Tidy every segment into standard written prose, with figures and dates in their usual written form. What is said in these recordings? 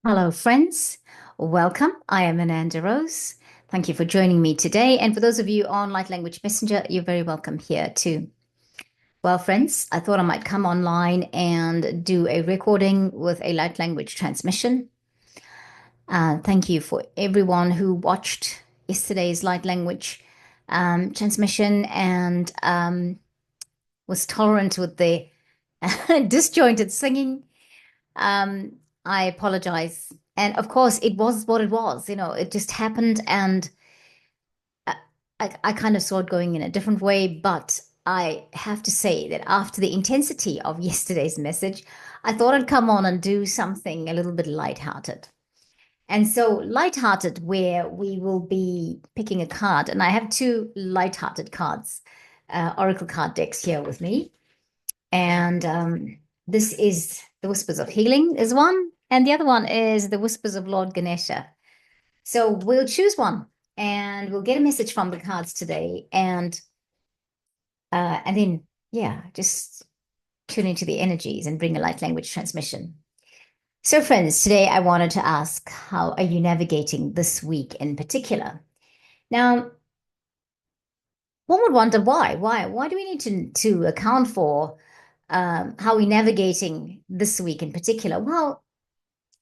Hello, friends. Welcome. I am Ananda Rose. Thank you for joining me today. And for those of you on Light Language Messenger, you're very welcome here too. Well, friends, I thought I might come online and do a recording with a light language transmission. Thank you for everyone who watched yesterday's light language transmission and was tolerant with the disjointed singing. Um, I apologize. And of course, it was what it was. It just happened, and I, I kind of saw it going in a different way. But I have to say that after the intensity of yesterday's message, I thought I'd come on and do something a little bit lighthearted. And so, lighthearted, where we will be picking a card, and I have two lighthearted cards, Oracle card decks here with me. And this is the Whispers of Healing is one, and the other one is the Whispers of Lord Ganesha. So we'll choose one, and we'll get a message from the cards today, and then yeah, just tune into the energies and bring a light language transmission. So, friends, today I wanted to ask, how are you navigating this week in particular? Now, one would wonder why. Why do we need to account for how we're navigating this week in particular? Well,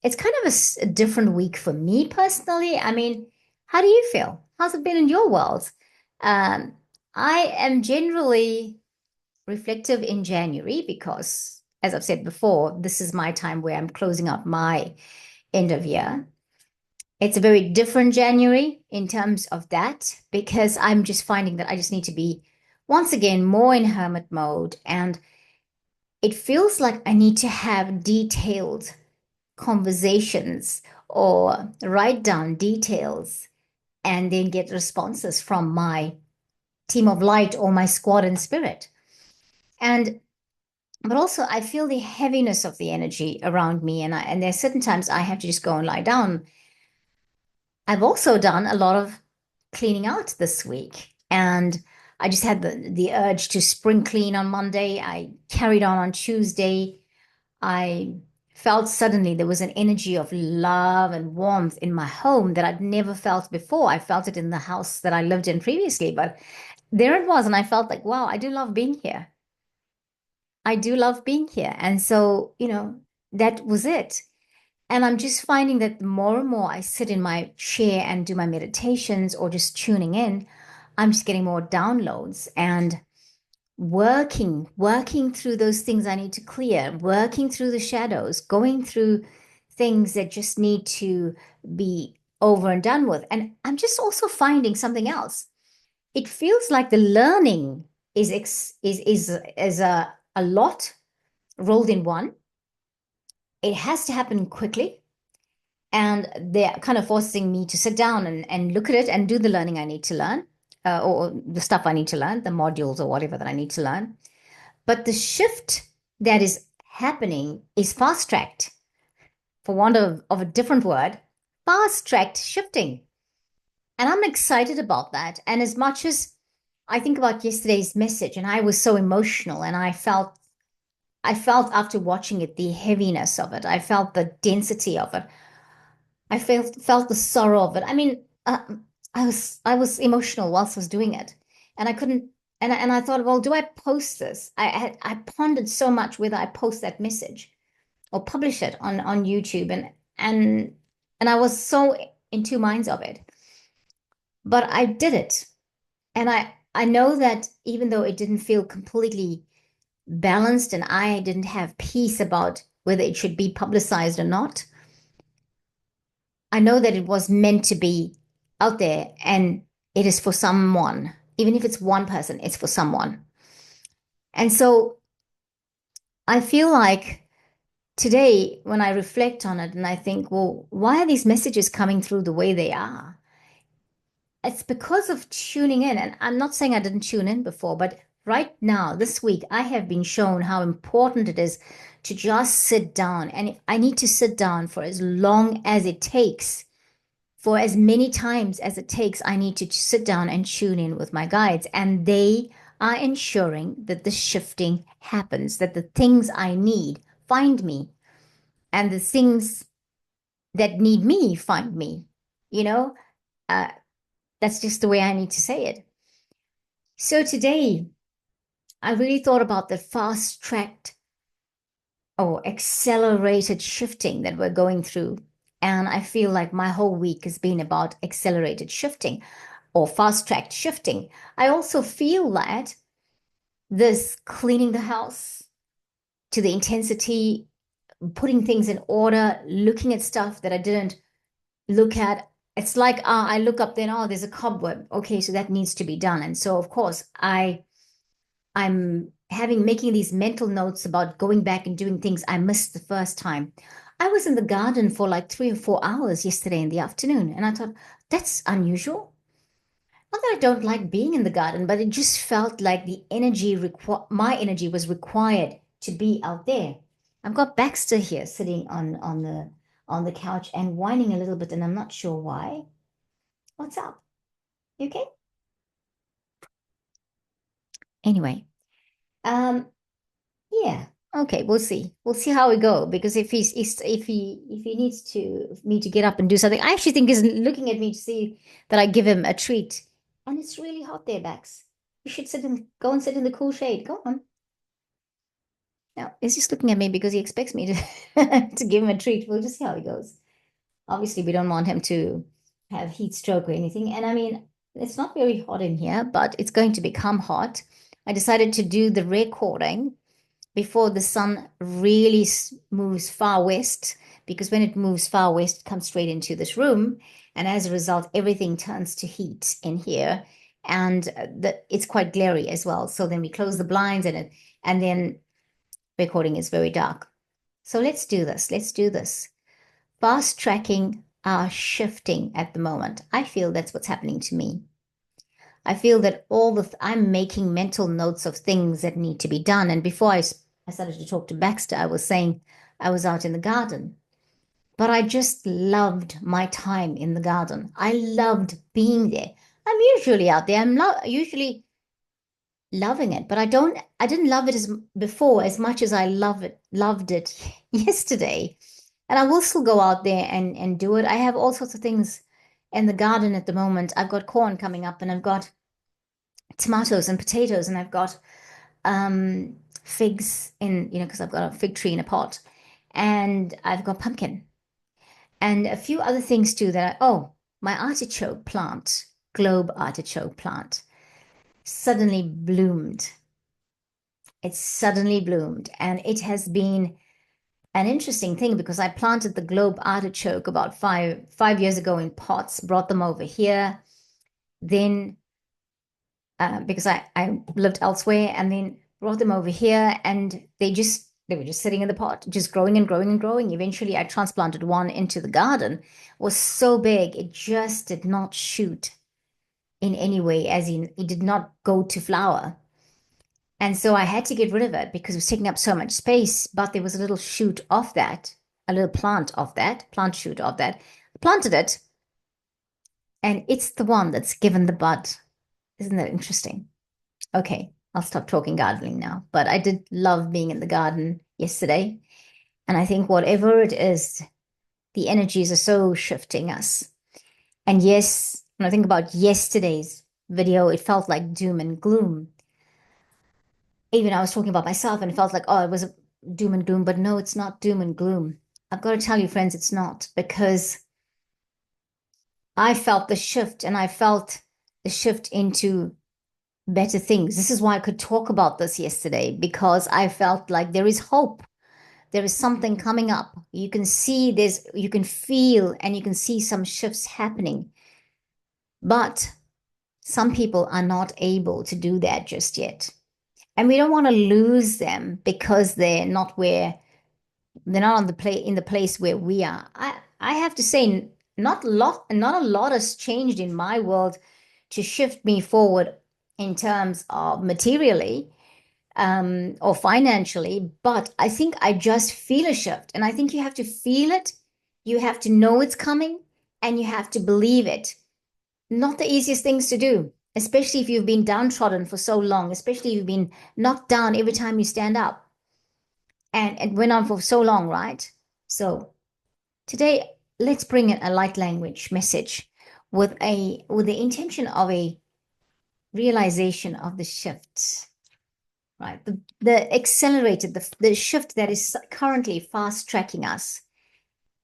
it's kind of a different week for me personally. I mean, how do you feel? How's it been in your world? Um, I am generally reflective in January because, as I've said before, this is my time where I'm closing out my end of year. It's a very different January in terms of that because I'm just finding that I just need to be once again more in hermit mode, and it feels like I need to have detailed conversations or write down details and then get responses from my team of light or my squad in spirit. And but also I feel the heaviness of the energy around me, and there's certain times I have to just go and lie down. I've also done a lot of cleaning out this week, and I just had the urge to spring clean on Monday. I carried on Tuesday. I felt suddenly there was an energy of love and warmth in my home that I'd never felt before. I felt it in the house that I lived in previously, but there it was. And I felt like, wow, I do love being here. I do love being here. And so, that was it. And I'm just finding that the more and more I sit in my chair and do my meditations or just tuning in, I'm just getting more downloads and working through those things I need to clear, working through the shadows, going through things that just need to be over and done with. And I'm just also finding something else. It feels like the learning is a lot rolled in one. It has to happen quickly. And they're kind of forcing me to sit down and look at it and do the learning I need to learn, or the stuff I need to learn, the modules or whatever that I need to learn. But the shift that is happening is fast tracked, for want of a different word, fast tracked shifting. And I'm excited about that. And as much as I think about yesterday's message, and I was so emotional, and I felt after watching it the heaviness of it. I felt the density of it. I felt the sorrow of it. I mean, I was emotional whilst I was doing it, and I couldn't. And I thought, well, do I post this? I pondered so much whether I post that message or publish it on YouTube, and I was so in two minds of it. But I did it, and I know that even though it didn't feel completely balanced, and I didn't have peace about whether it should be publicized or not, I know that it was meant to be out there, and it is for someone. Even if it's one person, it's for someone. And so I feel like today, when I reflect on it and I think, well, why are these messages coming through the way they are? It's because of tuning in. And I'm not saying I didn't tune in before, but right now, this week, I have been shown how important it is to just sit down. And if I need to sit down for as long as it takes, for as many times as it takes, I need to sit down and tune in with my guides. And they are ensuring that the shifting happens, that the things I need find me, and the things that need me find me. You know, uh, that's just the way I need to say it. So today, I really thought about the fast tracked or accelerated shifting that we're going through. And I feel like my whole week has been about accelerated shifting or fast tracked shifting. I also feel that this cleaning the house to the intensity, putting things in order, looking at stuff that I didn't look at. It's like I look up then, oh, there's a cobweb. Okay, so that needs to be done. And so of course I'm having making these mental notes about going back and doing things I missed the first time. I was in the garden for like 3 or 4 hours yesterday in the afternoon, and I thought that's unusual. Not that I don't like being in the garden, but it just felt like my energy was required to be out there. I've got Baxter here sitting on the couch and whining a little bit, and I'm not sure why. What's up? You okay? Anyway, um, yeah. Okay, we'll see. We'll see how we go because if he needs to me to get up and do something, I actually think he's looking at me to see that I give him a treat. And it's really hot there, Bax. You should go and sit in the cool shade. Go on. Now, he's just looking at me because he expects me to to give him a treat. We'll just see how he goes. Obviously, we don't want him to have heat stroke or anything. And I mean, it's not very hot in here, but it's going to become hot. I decided to do the recording before the sun really moves far west, because when it moves far west, it comes straight into this room. And as a result, everything turns to heat in here. And it's quite glary as well. So then we close the blinds and then recording is very dark. So let's do this. Let's do this. Fast tracking our shifting at the moment. I feel that's what's happening to me. I feel that I'm making mental notes of things that need to be done. And before I started to talk to Baxter, I was saying I was out in the garden, but I just loved my time in the garden. I loved being there. I'm usually out there. I'm not usually loving it, but I didn't love it as before as much as I loved it yesterday. And I will still go out there and do it. I have all sorts of things in the garden at the moment. I've got corn coming up and I've got tomatoes and potatoes and I've got figs in, because I've got a fig tree in a pot and I've got pumpkin and a few other things too my artichoke plant, globe artichoke plant, suddenly bloomed. It suddenly bloomed and it has been an interesting thing because I planted the globe artichoke about five years ago in pots, brought them over here, then because I lived elsewhere and then brought them over here and they were just sitting in the pot, just growing and growing and growing. Eventually I transplanted one into the garden. It was so big, it just did not shoot in any way, as in it did not go to flower. And so I had to get rid of it because it was taking up so much space. But there was a little shoot of that, a little plant shoot of that. I planted it, and it's the one that's given the bud. Isn't that interesting? Okay, I'll stop talking gardening now. But I did love being in the garden yesterday. And I think whatever it is, the energies are so shifting us. And yes, when I think about yesterday's video, it felt like doom and gloom. Even I was talking about myself and it felt like, oh, it was a doom and gloom, but no, it's not doom and gloom. I've got to tell you, friends, it's not because I felt the shift and I felt the shift into better things. This is why I could talk about this yesterday because I felt like there is hope. There is something coming up. You can see you can feel and you can see some shifts happening. But some people are not able to do that just yet. And we don't want to lose them because they're not in the place where we are. I have to say, not a lot has changed in my world to shift me forward in terms of materially or financially, but I think I just feel a shift. And I think you have to feel it, you have to know it's coming, and you have to believe it. Not the easiest things to do, especially if you've been downtrodden for so long, especially if you've been knocked down every time you stand up. And it went on for so long, right? So today let's bring in a light language message with the intention of a realization of the shift, right? The accelerated, the shift that is currently fast tracking us.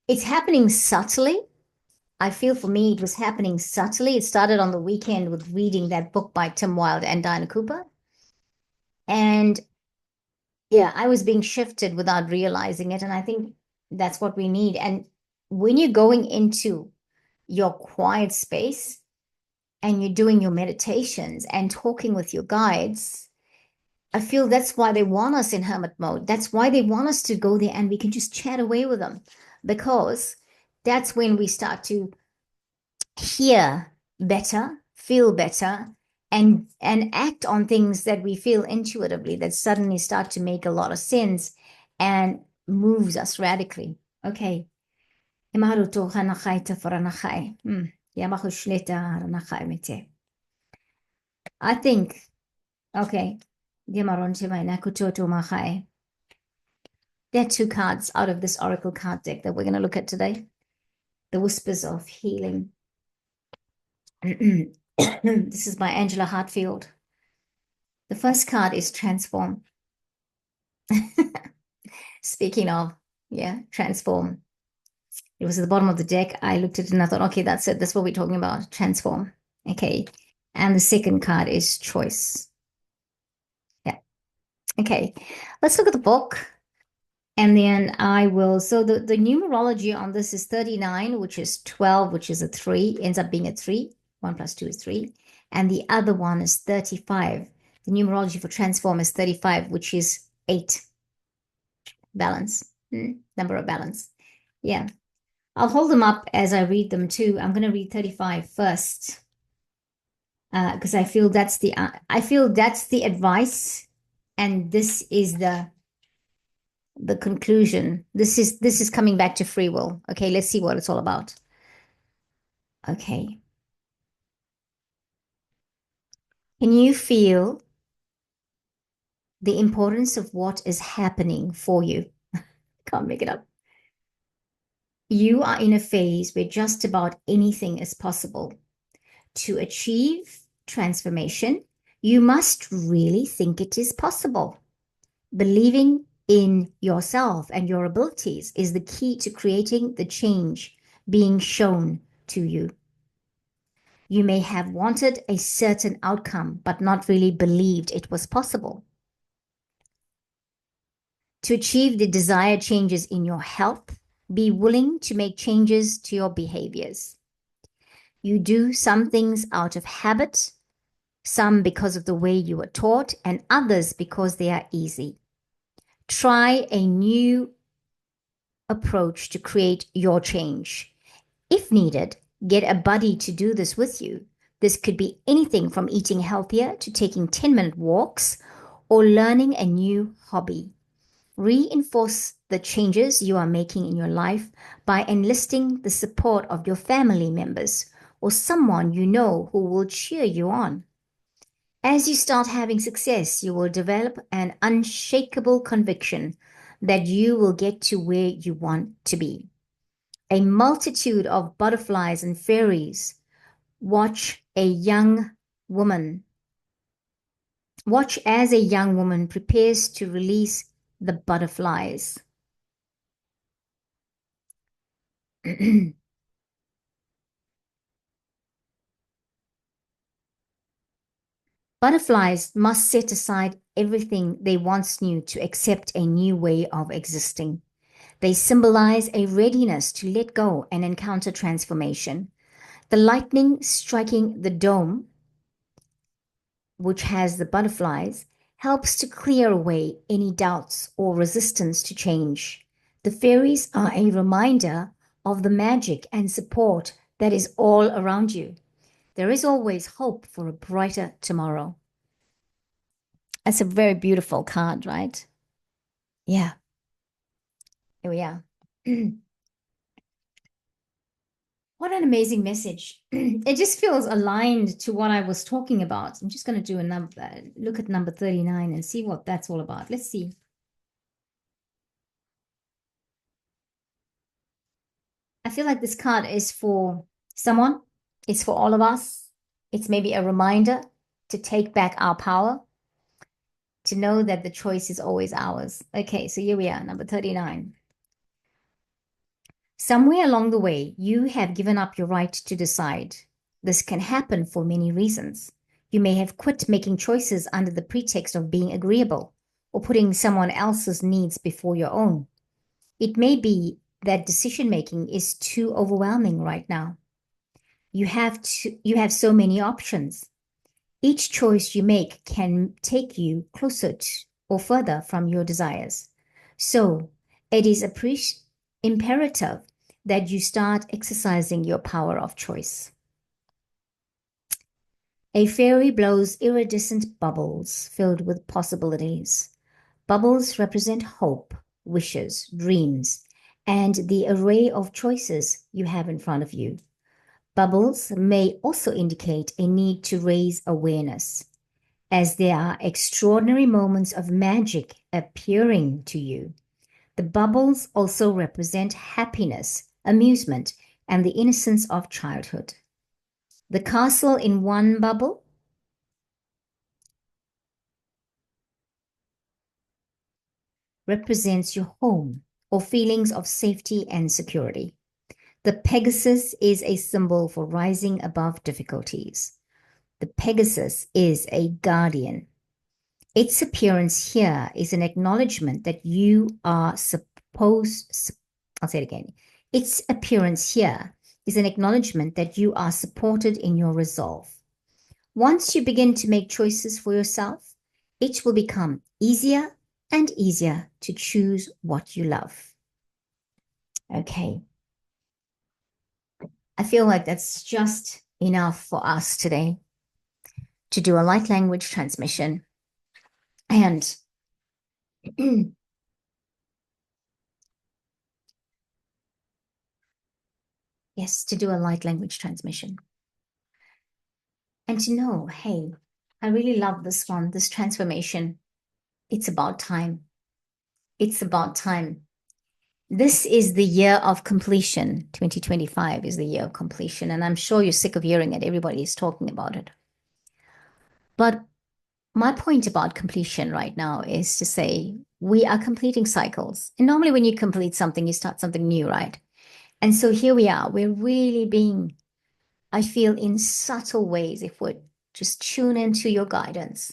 It's happening subtly. I feel for me, it was happening subtly. It started on the weekend with reading that book by Tim Wilde and Diana Cooper. And yeah, I was being shifted without realizing it. And I think that's what we need. And when you're going into your quiet space and you're doing your meditations and talking with your guides, I feel that's why they want us in hermit mode. That's why they want us to go there and we can just chat away with them, because that's when we start to hear better, feel better, and act on things that we feel intuitively that suddenly start to make a lot of sense and moves us radically. Okay. I think, okay. There are two cards out of this Oracle card deck that we're going to look at today. The Whispers of Healing. This is by Angela Hartfield. The first card is Transform. Speaking of, yeah, Transform. It was at the bottom of the deck. I looked at it and I thought, okay, that's it. That's what we're talking about. Transform. Okay. And the second card is Choice. Yeah. Okay. Let's look at the book. And then I will, so the numerology on this is 39, which is 12, which is a 3, ends up being a 3. 1 plus 2 is 3. And the other one is 35. The numerology for transform is 35, which is 8. Balance. Number of balance. Yeah. I'll hold them up as I read them too. I'm going to read 35 first. Because I feel that's the advice, and this is the conclusion. This is coming back to free will. Okay, let's see what it's all about. Okay. Can you feel the importance of what is happening for you? Can't make it up. You are in a phase where just about anything is possible. To achieve transformation, you must really think it is possible. Believing in yourself and your abilities is the key to creating the change being shown to you. You may have wanted a certain outcome, but not really believed it was possible. To achieve the desired changes in your health, be willing to make changes to your behaviors. You do some things out of habit, some because of the way you were taught, and others because they are easy. Try a new approach to create your change. If needed, get a buddy to do this with you. This could be anything from eating healthier to taking 10-minute walks or learning a new hobby. Reinforce the changes you are making in your life by enlisting the support of your family members or someone you know who will cheer you on. As you start having success, you will develop an unshakable conviction that you will get to where you want to be. A multitude of butterflies and fairies watch as a young woman prepares to release the butterflies. Butterflies must set aside everything they once knew to accept a new way of existing. They symbolize a readiness to let go and encounter transformation. The lightning striking the dome, which has the butterflies, helps to clear away any doubts or resistance to change. The fairies are a reminder of the magic and support that is all around you. There is always hope for a brighter tomorrow. That's a very beautiful card, right? Yeah, here we are. What an amazing message. It just feels aligned to what I was talking about. I'm just going to do another look at number 39 and see what that's all about. Let's see. I feel like this card is for someone. It's for all of us. It's maybe a reminder to take back our power, to know that the choice is always ours. Okay, so here we are, number 39. Somewhere along the way, you have given up your right to decide. This can happen for many reasons. You may have quit making choices under the pretext of being agreeable or putting someone else's needs before your own. It may be that decision making is too overwhelming right now. You have so many options. Each choice you make can take you closer to, or further from your desires. So it is imperative that you start exercising your power of choice. A fairy blows iridescent bubbles filled with possibilities. Bubbles represent hope, wishes, dreams, and the array of choices you have in front of you. Bubbles may also indicate a need to raise awareness, as there are extraordinary moments of magic appearing to you. The bubbles also represent happiness, amusement, and the innocence of childhood. The castle in one bubble represents your home or feelings of safety and security. The Pegasus is a symbol for rising above difficulties. The Pegasus is a guardian. Its appearance here is an acknowledgement that you are I'll say it again. Its appearance here is an acknowledgement that you are supported in your resolve. Once you begin to make choices for yourself, it will become easier and easier to choose what you love. Okay. I feel like that's just enough for us today to do a light language transmission. And yes, to do a light language transmission. And to know, hey, I really love this one, this transformation. It's about time. It's about time. This is the year of completion. 2025 is the year of completion. And I'm sure you're sick of hearing it. Everybody is talking about it. But my point about completion right now is to say we are completing cycles. And normally when you complete something, you start something new, right? And so here we are. We're really being, I feel, in subtle ways, if we just tune into your guidance,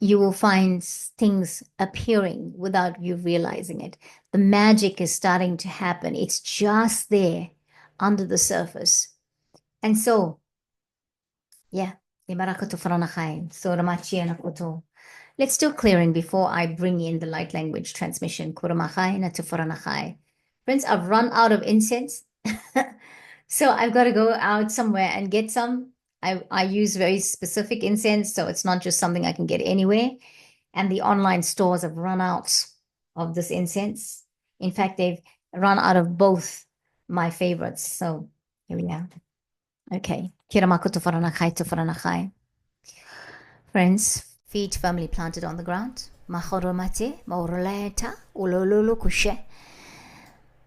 you will find things appearing without you realizing it. The magic is starting to happen. It's just there under the surface. And so, yeah, let's do clearing before I bring in the light language transmission. Friends, I've run out of incense. So I've got to go out somewhere and get some. I use very specific incense, so it's not just something I can get anywhere. And the online stores have run out of this incense. In fact, they've run out of both my favorites. So here we are. Okay. Friends, feet firmly planted on the ground.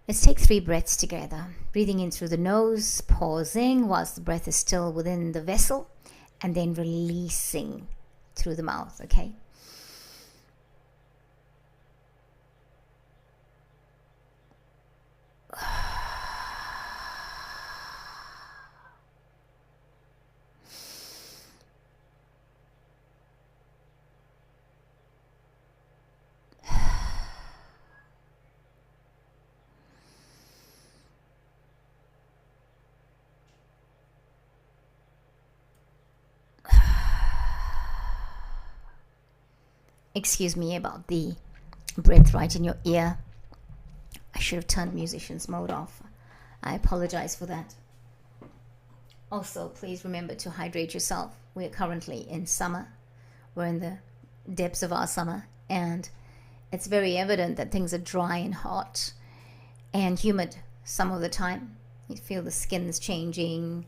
Let's take 3 breaths together. Breathing in through the nose, pausing whilst the breath is still within the vessel, and then releasing through the mouth, okay? Excuse me about the breath right in your ear. I should have turned musician's mode off. I apologize for that. Also, please remember to hydrate yourself. We're currently in summer. We're in the depths of our summer, and it's very evident that things are dry and hot and humid some of the time. You feel the skin's changing,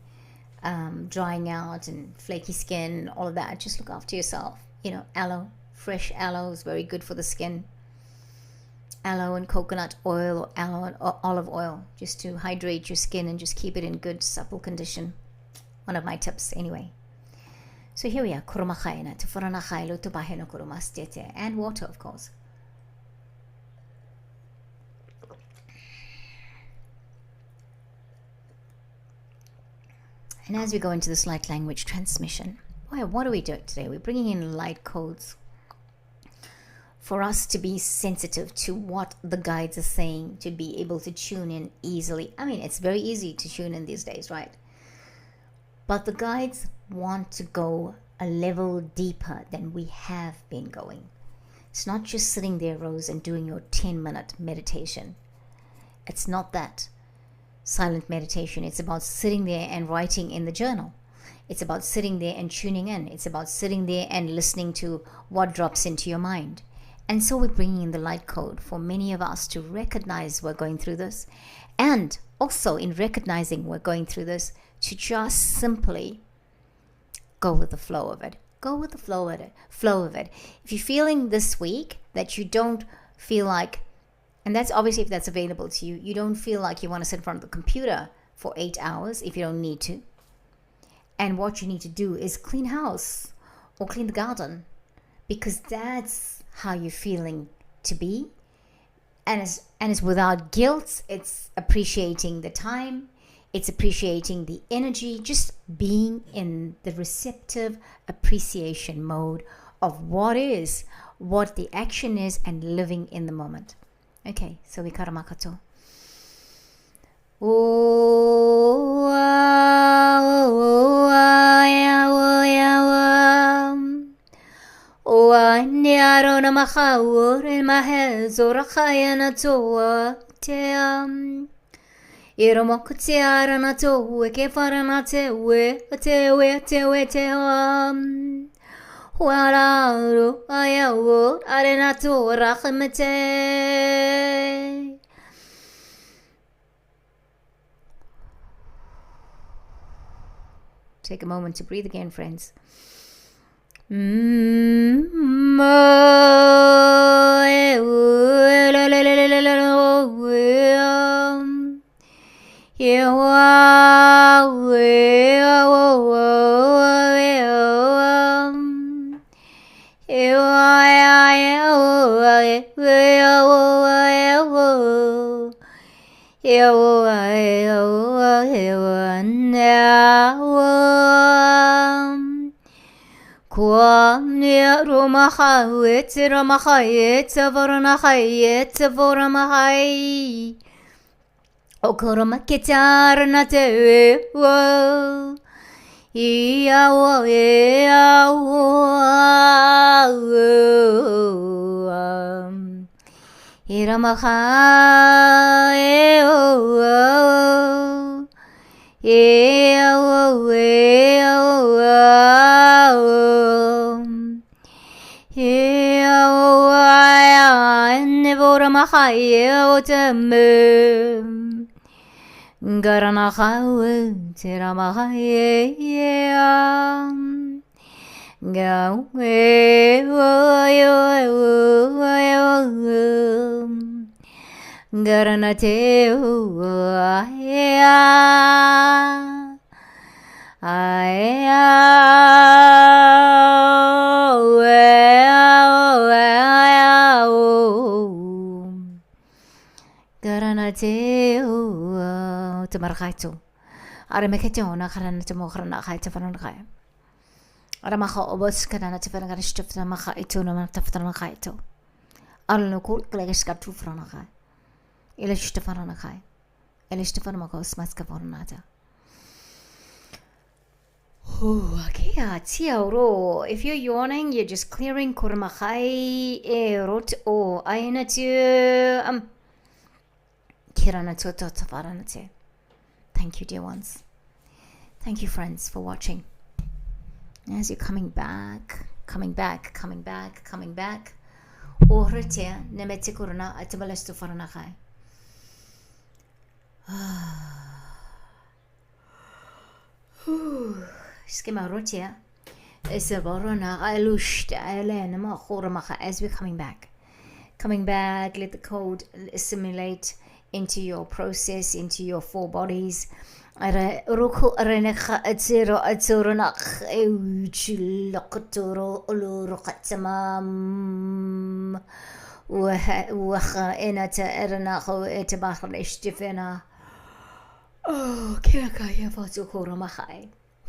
drying out, and flaky skin, all of that. Just look after yourself. Aloe. Fresh aloe is very good for the skin. aloe and coconut oil or aloe and olive oil, just to hydrate your skin and just keep it in good supple condition. One of my tips anyway. So here we are, and water, of course. And as we go into this light language transmission, what are we doing today? We're bringing in light codes for us to be sensitive to what the guides are saying, to be able to tune in easily. I mean, it's very easy to tune in these days, right? But the guides want to go a level deeper than we have been going. It's not just sitting there, Rose, and doing your 10-minute meditation. It's not that silent meditation. It's about sitting there and writing in the journal. It's about sitting there and tuning in. It's about sitting there and listening to what drops into your mind. And so we're bringing in the light code for many of us to recognize we're going through this, and also in recognizing we're going through this, to just simply go with the flow of it. Go with the flow of it. If you're feeling this week that you don't feel like, and that's obviously if that's available to you, you don't feel like you want to sit in front of the computer for 8 hours if you don't need to. And what you need to do is clean house or clean the garden, because that's how you're feeling to be. And it's without guilt. It's appreciating the time. It's appreciating the energy, just being in the receptive appreciation mode of what is, what the action is, and living in the moment. Okay, so we karamakato. Take a moment to breathe again, friends. If you're yawning, you're just clearing. Thank you, dear ones. Thank you, friends, for watching. As you're coming back. Skema rotia. As we're coming back. Coming back, let the code assimilate into your process, into your four bodies. Oh,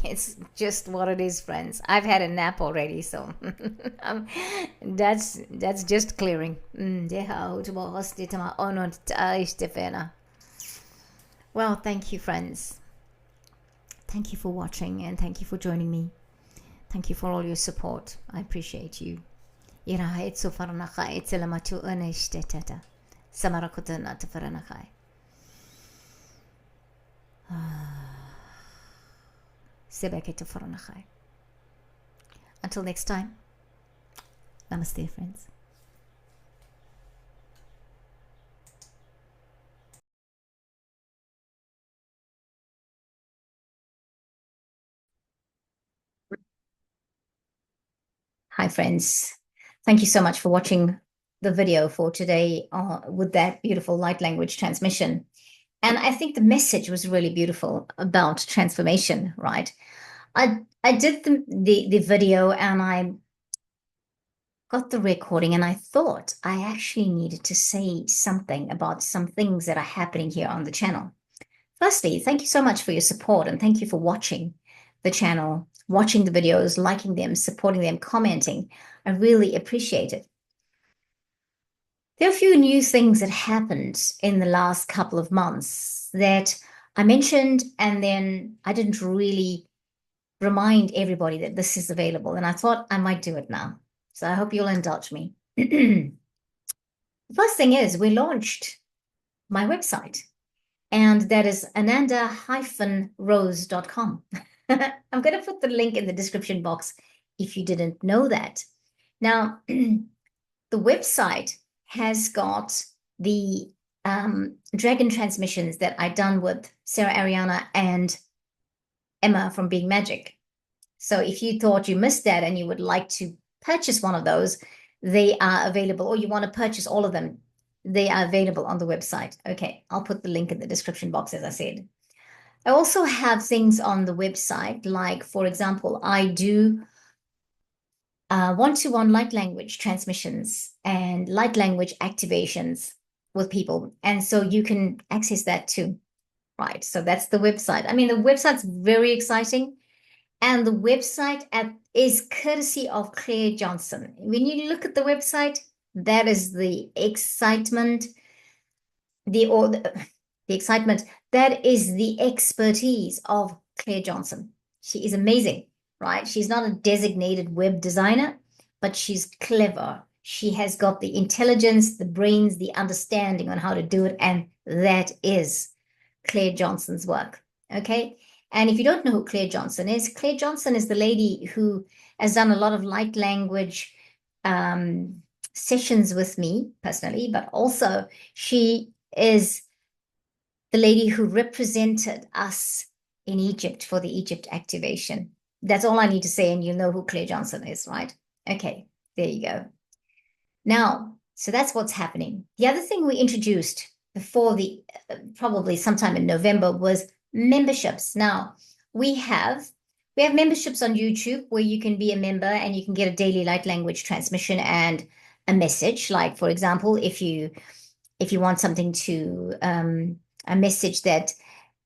it's just what it is, friends. I've had a nap already, so that's just clearing. Well, thank you, friends. Thank you for watching and thank you for joining me. Thank you for all your support. I appreciate you. Until next time, namaste, friends. Hi, friends. Thank you so much for watching the video for today with that beautiful light language transmission. And I think the message was really beautiful about transformation, right? I did the video and I got the recording and I thought I actually needed to say something about some things that are happening here on the channel. Firstly, thank you so much for your support and thank you for watching the channel, watching the videos, liking them, supporting them, commenting. I really appreciate it. There are a few new things that happened in the last couple of months that I mentioned, and then I didn't really remind everybody that this is available. And I thought I might do it now. So I hope you'll indulge me. The first thing is we launched my website, and that is ananda-rose.com. I'm going to put the link in the description box if you didn't know that. Now, the website has got the dragon transmissions that I done with Sarah Ariana and Emma from Being Magic. So if you thought you missed that and you would like to purchase one of those, they are available, or you want to purchase all of them, they are available on the website. Okay, I'll put the link in the description box, as I said. I also have things on the website, like, for example, I do one-to-one light language transmissions and light language activations with people. And so you can access that too, right? So that's the website. I mean, the website's very exciting. And the website is courtesy of Claire Johnson. When you look at the website, that is the excitement, the excitement, that is the expertise of Claire Johnson. She is amazing, right? She's not a designated web designer, but she's clever. She has got the intelligence, the brains, the understanding on how to do it, and that is Claire Johnson's work, okay? And if you don't know who Claire Johnson is the lady who has done a lot of light language sessions with me personally, but also she is the lady who represented us in Egypt for the Egypt activation. That's all I need to say, and you'll know who Claire Johnson is, right? Okay, there you go. Now, so that's what's happening. The other thing we introduced before the probably sometime in November was memberships. Now, we have memberships on YouTube where you can be a member and you can get a daily light language transmission and a message. Like, for example, if you want something to a message that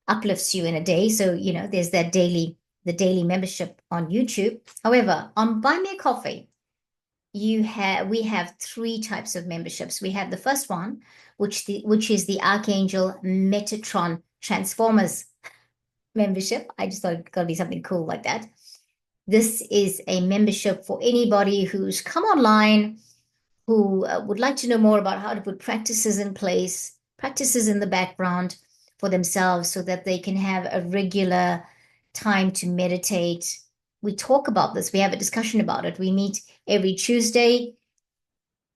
uplifts you in a day. So, there's the daily membership on YouTube. However, on Buy Me a Coffee, we have three types of memberships. We have the first one, which is the Archangel Metatron Transformers membership. I just thought it got to be something cool like that. This is a membership for anybody who's come online, who would like to know more about how to put practices in place, practices in the background for themselves so that they can have a regular time to meditate. We talk about this. We have a discussion about it. We meet every Tuesday.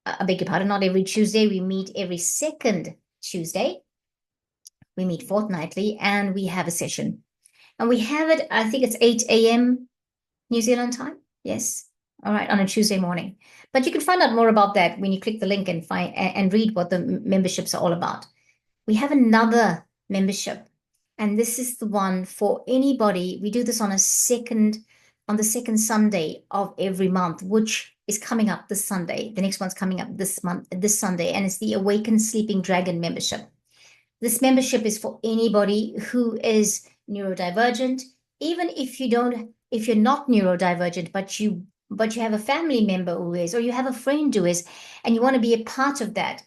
I beg your pardon, not every Tuesday. We meet every second Tuesday. We meet fortnightly and we have a session. And we have it, I think it's 8 a.m. New Zealand time. Yes. all right, on a Tuesday morning. But you can find out more about that when you click the link and find and read what the memberships are all about. We have another membership, and this is the one for anybody. We do this on the second Sunday of every month, which is coming up this Sunday. The next one's coming up this month, this Sunday, and it's the Awakened Sleeping Dragon membership. This membership is for anybody who is neurodivergent, even if you're not neurodivergent, but you have a family member who is, or you have a friend who is, and you want to be a part of that.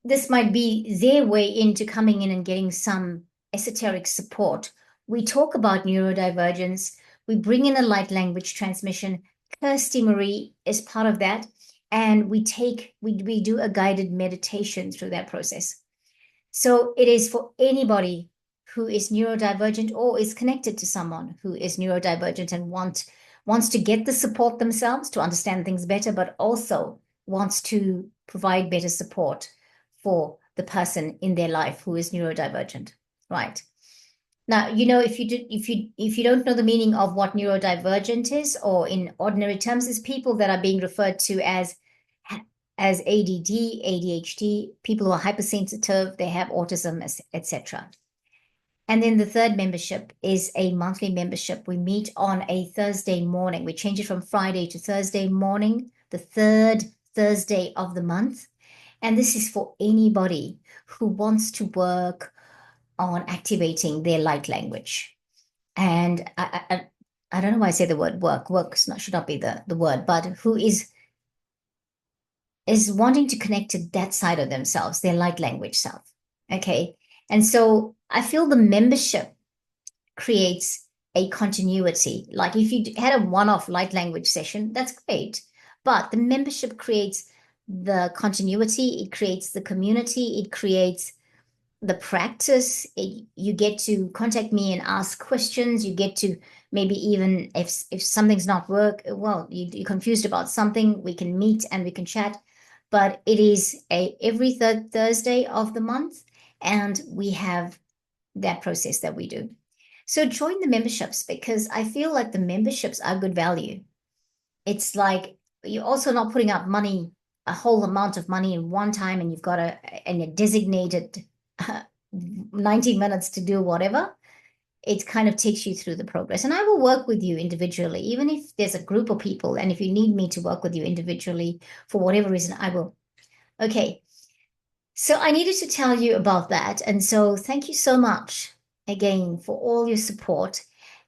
This might be their way into coming in and getting some esoteric support. We talk about neurodivergence. We bring in a light language transmission. Kirsty Marie is part of that. And we do a guided meditation through that process. So it is for anybody who is neurodivergent or is connected to someone who is neurodivergent and wants to get the support themselves to understand things better, but also wants to provide better support for the person in their life who is neurodivergent, right? Now, if you don't know the meaning of what neurodivergent is, or in ordinary terms, is people that are being referred to as ADD, ADHD, people who are hypersensitive, they have autism, etc. And then the third membership is a monthly membership. We meet on a Thursday morning. We change it from Friday to Thursday morning, the third Thursday of the month. And this is for anybody who wants to work on activating their light language. And I don't know why I say the word work. Work should not be the word, but who is wanting to connect to that side of themselves, their light language self. Okay. And so I feel the membership creates a continuity. Like if you had a one-off light language session, that's great. But the membership creates the continuity, it creates the community, it creates the practice. You get to contact me and ask questions. You get to maybe even if something's not you're confused about something, we can meet and we can chat. But it is every third Thursday of the month, and we have that process that we do. So join the memberships, because I feel like the memberships are good value. It's like you're also not putting up money, a whole amount of money in one time, and you've got a designated 90 minutes to do whatever. It kind of takes you through the progress. And I will work with you individually, even if there's a group of people. And if you need me to work with you individually for whatever reason, I will. Okay. So I needed to tell you about that. And so thank you so much again for all your support.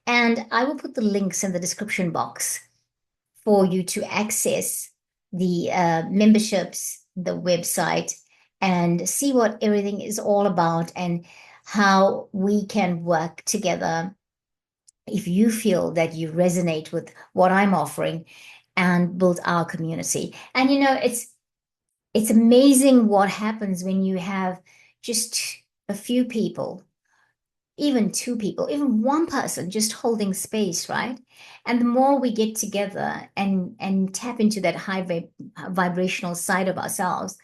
And I will put the links in the description box for you to access the memberships, the website, and see what everything is all about and how we can work together if you feel that you resonate with what I'm offering and build our community. And it's amazing what happens when you have just a few people, even two people, even one person just holding space, right? And the more we get together and tap into that high vibrational side of ourselves,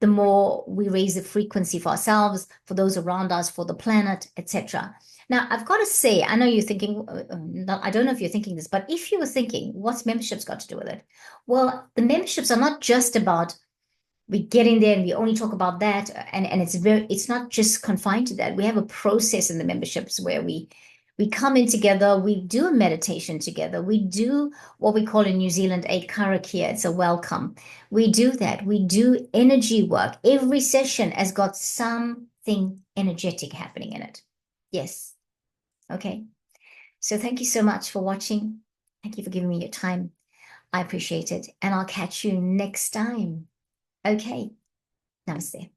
the more we raise the frequency for ourselves, for those around us, for the planet, etc. Now, I've got to say, I know you're thinking, I don't know if you're thinking this, but if you were thinking, what's memberships got to do with it? Well, the memberships are not just about we get in there and we only talk about that, and it's not just confined to that. We have a process in the memberships where we come in together, we do a meditation together, we do what we call in New Zealand a karakia. It's a welcome. We do that. We do energy work. Every session has got something energetic happening in it. Yes. Okay. So thank you so much for watching. Thank you for giving me your time. I appreciate it. And I'll catch you next time. Okay. Namaste.